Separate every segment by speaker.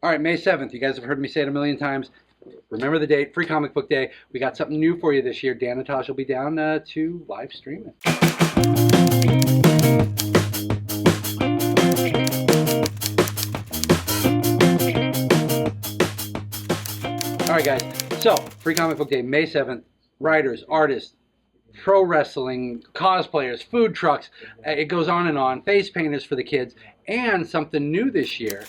Speaker 1: All right, May 7th. You guys have heard me say it a million times. Remember the date, Free Comic Book Day. We got something new for you this year. Danotage will be down to live streaming. All right, guys. So, Free Comic Book Day, May 7th. Writers, artists, pro wrestling, cosplayers, food trucks. It goes on and on. Face painters for the kids. And something new this year.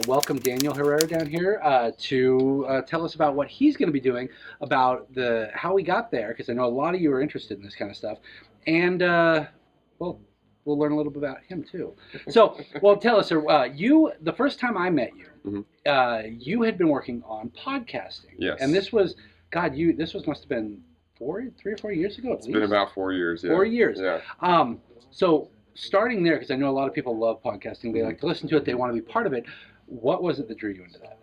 Speaker 1: Welcome Daniel Herrera down here to tell us about what he's going to be doing about how we got there, because I know a lot of you are interested in this kind of stuff. And, well, we'll learn a little bit about him too. So, well, tell us, sir, the first time I met you, you had been working on podcasting.
Speaker 2: Yes.
Speaker 1: And this was, must have been 3 or 4 years ago at least.
Speaker 2: It's been about 4 years, yeah.
Speaker 1: 4 years.
Speaker 2: Yeah.
Speaker 1: So, starting there, because I know a lot of people love podcasting, they like to listen to it, they want to be part of it. What was it that drew you into that?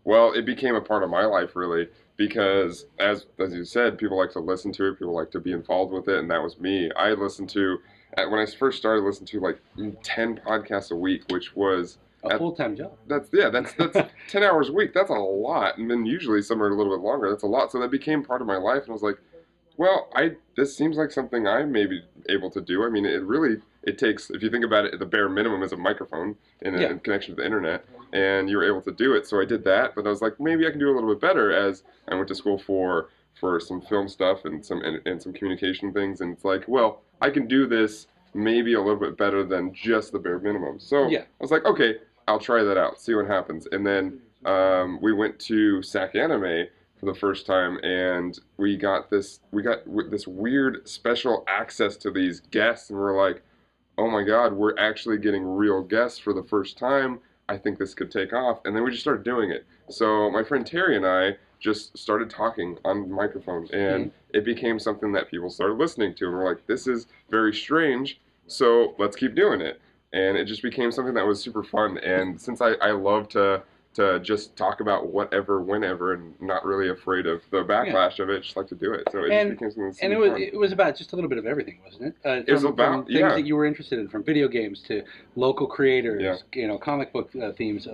Speaker 2: Well, it became a part of my life, really, because as you said, people like to listen to it, people like to be involved with it, and that was me. I listened to, when I first started, listening to like 10 podcasts a week, which was
Speaker 1: a full-time job.
Speaker 2: That's 10 hours a week. That's a lot, and then usually some are a little bit longer. That's a lot. So that became part of my life, and I was like, well, this seems like something I may be able to do. I mean, it takes, if you think about it, the bare minimum is a microphone and a connection to the internet, and you were able to do it. So I did that, but I was like, maybe I can do a little bit better, as I went to school for some film stuff and some communication things, and it's like, well, I can do this maybe a little bit better than just the bare minimum. So I was like, okay, I'll try that out, see what happens. And then we went to SAC Anime for the first time, and we got this weird special access to these guests, and we're like, oh my god, we're actually getting real guests for the first time. I think this could take off. And then we just started doing it. So my friend Terry and I just started talking on the microphone, and it became something that people started listening to, and we're like, this is very strange, so let's keep doing it. And it just became something that was super fun. And since I love to just talk about whatever, whenever, and not really afraid of the backlash of it, just like to do it. So it just became something super fun.
Speaker 1: It was about just a little bit of everything, wasn't it?
Speaker 2: It was about
Speaker 1: things that you were interested in, from video games to local creators, comic book themes,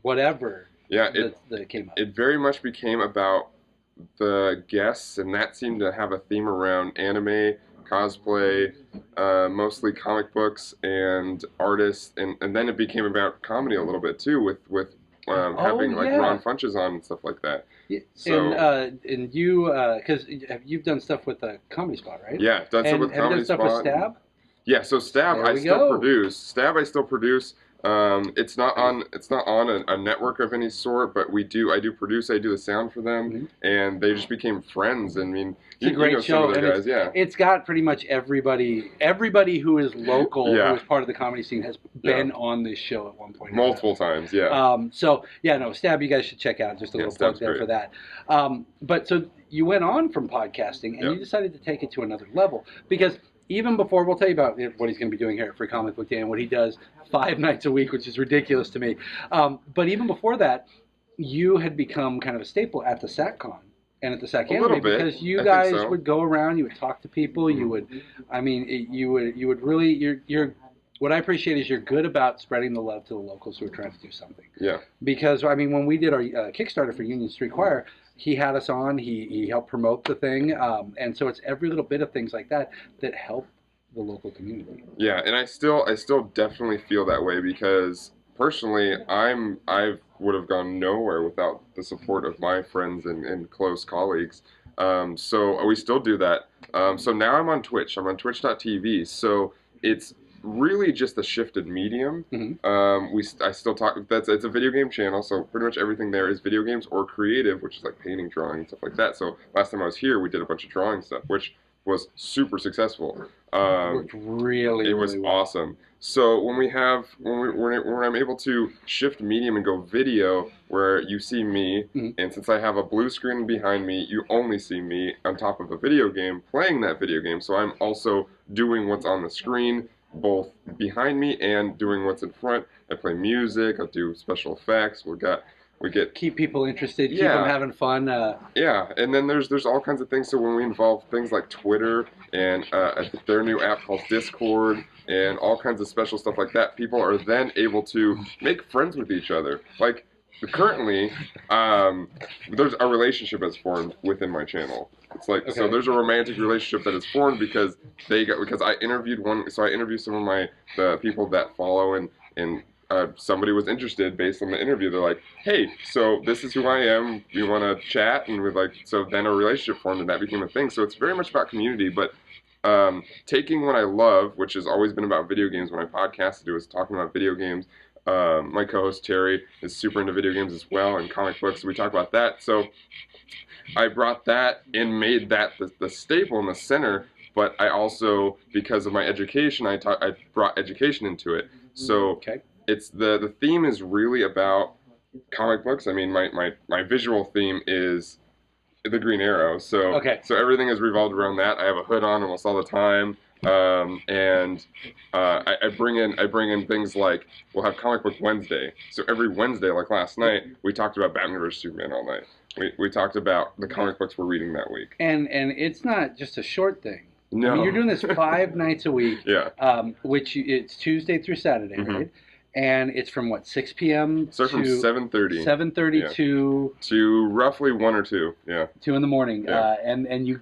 Speaker 1: whatever.
Speaker 2: Yeah,
Speaker 1: that came up.
Speaker 2: It very much became about the guests, and that seemed to have a theme around anime, cosplay, mostly comic books, and artists, and then it became about comedy a little bit too, with having Ron Funches on and stuff like that. Yeah. So,
Speaker 1: and you, because you've done stuff with Comedy Spot, right?
Speaker 2: Yeah, done stuff with Comedy Spot.
Speaker 1: Have you done stuff with Stab?
Speaker 2: Yeah, so Stab I still produce. Stab I still produce. It's not on a network of any sort, but I do produce. I do the sound for them, and they just became friends. I mean,
Speaker 1: it's a great show, and it's got pretty much everybody who is local, who is part of the comedy scene, has been on this show at one point.
Speaker 2: Multiple times,
Speaker 1: Stab, you guys should check out. Just a little plug there for that. But so you went on from podcasting, and you decided to take it to another level, because even before, we'll tell you about what he's going to be doing here at Free Comic Book Day and what he does 5 nights a week, which is ridiculous to me. But even before that, you had become kind of a staple at the SACCon and at the SAC Anime, because you guys would go around, you would talk to people, you would really, what I appreciate is you're good about spreading the love to the locals who are trying to do something.
Speaker 2: Yeah.
Speaker 1: Because, I mean, when we did our Kickstarter for Union Street Choir, he had us on, he helped promote the thing, and so it's every little bit of things like that help the local community.
Speaker 2: Yeah, and I still definitely feel that way, because personally, I would have gone nowhere without the support of my friends and close colleagues. So we still do that. So now I'm on Twitch. I'm on Twitch.tv. So it's really just a shifted medium. I still talk. It's a video game channel, so pretty much everything there is video games or creative, which is like painting, drawing, and stuff like that. So last time I was here, we did a bunch of drawing stuff, which was super successful.
Speaker 1: Worked really,
Speaker 2: it was
Speaker 1: really well.
Speaker 2: Awesome. So when I'm able to shift medium and go video, where you see me, and since I have a blue screen behind me, you only see me on top of a video game playing that video game. So I'm also doing what's on the screen, both behind me and doing what's in front. I play music, I do special effects, keep
Speaker 1: people interested, keep them having fun.
Speaker 2: And then there's all kinds of things. So when we involve things like Twitter and their new app called Discord and all kinds of special stuff like that, people are then able to make friends with each other. Like, currently, there's a relationship that's formed within my channel. It's like, so
Speaker 1: Okay.
Speaker 2: there's a romantic relationship that is formed because because I interviewed I interviewed some of the people that follow, and somebody was interested based on the interview. They're like, hey, so this is who I am. You want to chat? And we're like, so then a relationship formed, and that became a thing. So it's very much about community, but taking what I love, which has always been about video games. When I podcasted, it was talking about video games. My co-host Terry is super into video games as well, and comic books. So we talk about that. So I brought that and made that the staple in the center. But I also, because of my education, I brought education into it. So
Speaker 1: Okay.
Speaker 2: it's the theme is really about comic books. I mean, my visual theme is the Green Arrow. So
Speaker 1: Okay.
Speaker 2: so everything is revolved around that. I have a hood on almost all the time. I bring in things like, we'll have Comic Book Wednesday. So every Wednesday, like last night, we talked about Batman vs Superman all night. We talked about the comic books we're reading that week.
Speaker 1: And it's not just a short thing.
Speaker 2: No.
Speaker 1: I mean, you're doing this 5 nights a week.
Speaker 2: Yeah.
Speaker 1: It's Tuesday through Saturday, right? And it's from what, 6 p.m.
Speaker 2: So from 7:30.
Speaker 1: 7:30
Speaker 2: Yeah.
Speaker 1: to
Speaker 2: roughly 1 or 2. Yeah.
Speaker 1: 2 in the morning.
Speaker 2: Yeah.
Speaker 1: And you're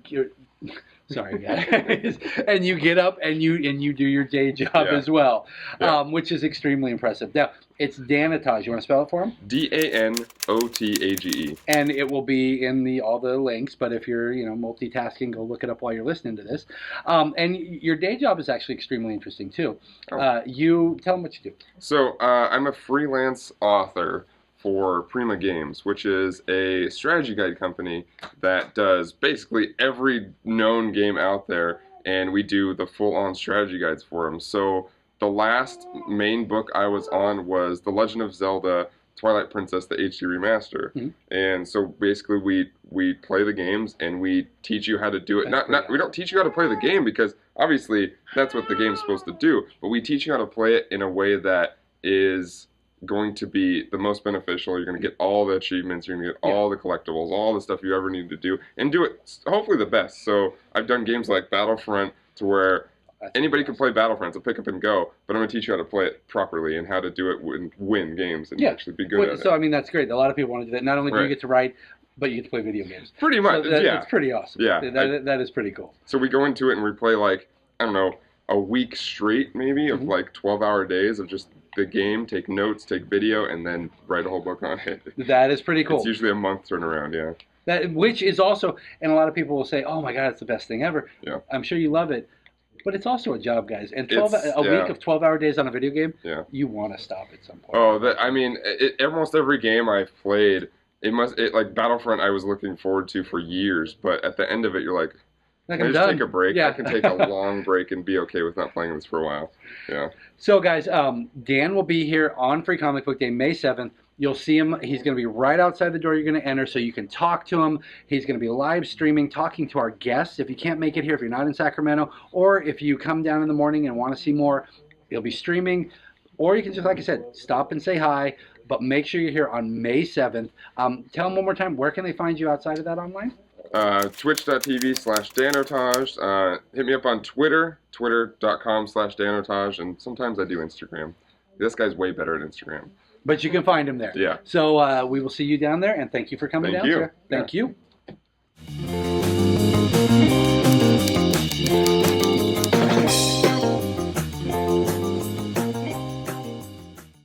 Speaker 1: sorry guys, and you get up and you do your day job
Speaker 2: Yeah.
Speaker 1: as well,
Speaker 2: Yeah.
Speaker 1: which is extremely impressive. Now it's Danotage. You want to spell it for him?
Speaker 2: Danotage.
Speaker 1: And it will be in all the links. But if you're multitasking, go look it up while you're listening to this. And your day job is actually extremely interesting too.
Speaker 2: Oh.
Speaker 1: You tell them what you do.
Speaker 2: So I'm a freelance author for Prima Games, which is a strategy guide company that does basically every known game out there, and we do the full-on strategy guides for them. So the last main book I was on was The Legend of Zelda Twilight Princess, the HD remaster.
Speaker 1: Mm-hmm.
Speaker 2: And so basically we play the games and we teach you how to do it. We don't teach you how to play the game, because obviously that's what the game's supposed to do, but we teach you how to play it in a way that is going to be the most beneficial. You're going to get all the achievements, you're going to get all the collectibles, all the stuff you ever need to do, and do it hopefully the best. So I've done games like Battlefront, to where anybody can play Battlefront. It's a pick up and go, but I'm going to teach you how to play it properly and how to do it and win games and actually be good at it.
Speaker 1: So I mean, that's great. A lot of people want to do that. Not only do you
Speaker 2: Right.
Speaker 1: get to write, but you get to play video games.
Speaker 2: Pretty much,
Speaker 1: So
Speaker 2: yeah.
Speaker 1: It's pretty awesome.
Speaker 2: Yeah.
Speaker 1: That is pretty cool.
Speaker 2: So we go into it and we play, like, I don't know, a week straight maybe of like 12-hour days of just the game, take notes, take video, and then write a whole book on it.
Speaker 1: That is pretty cool.
Speaker 2: It's usually a month turnaround, yeah.
Speaker 1: Which is also, and a lot of people will say, "Oh my God, it's the best thing ever."
Speaker 2: Yeah.
Speaker 1: I'm sure you love it, but it's also a job, guys. And
Speaker 2: It's-
Speaker 1: week of 12-hour days on a video game,
Speaker 2: Yeah.
Speaker 1: you want to stop at some point.
Speaker 2: Oh, I mean, almost every game I've played, like Battlefront, I was looking forward to for years, but at the end of it, you're like,
Speaker 1: Like,
Speaker 2: can I
Speaker 1: I'm
Speaker 2: just
Speaker 1: done.
Speaker 2: take a break?
Speaker 1: Yeah.
Speaker 2: I can take a long break and be okay with not playing this for a while. Yeah.
Speaker 1: So, guys, Dan will be here on Free Comic Book Day, May 7th. You'll see him. He's going to be right outside the door you're going to enter, so you can talk to him. He's going to be live streaming, talking to our guests. If you can't make it here, if you're not in Sacramento, or if you come down in the morning and want to see more, he'll be streaming. Or you can just, like I said, stop and say hi. But make sure you're here on May 7th. Tell them one more time, where can they find you outside of that online?
Speaker 2: Twitch.tv/Danotage. Hit me up on Twitter, twitter.com/Danotage, and sometimes I do Instagram. This guy's way better at Instagram.
Speaker 1: But you can find him there.
Speaker 2: Yeah.
Speaker 1: So we will see you down there, and thank you for coming
Speaker 2: Thank
Speaker 1: down,
Speaker 2: you.
Speaker 1: sir. Thank
Speaker 2: Yeah.
Speaker 1: you.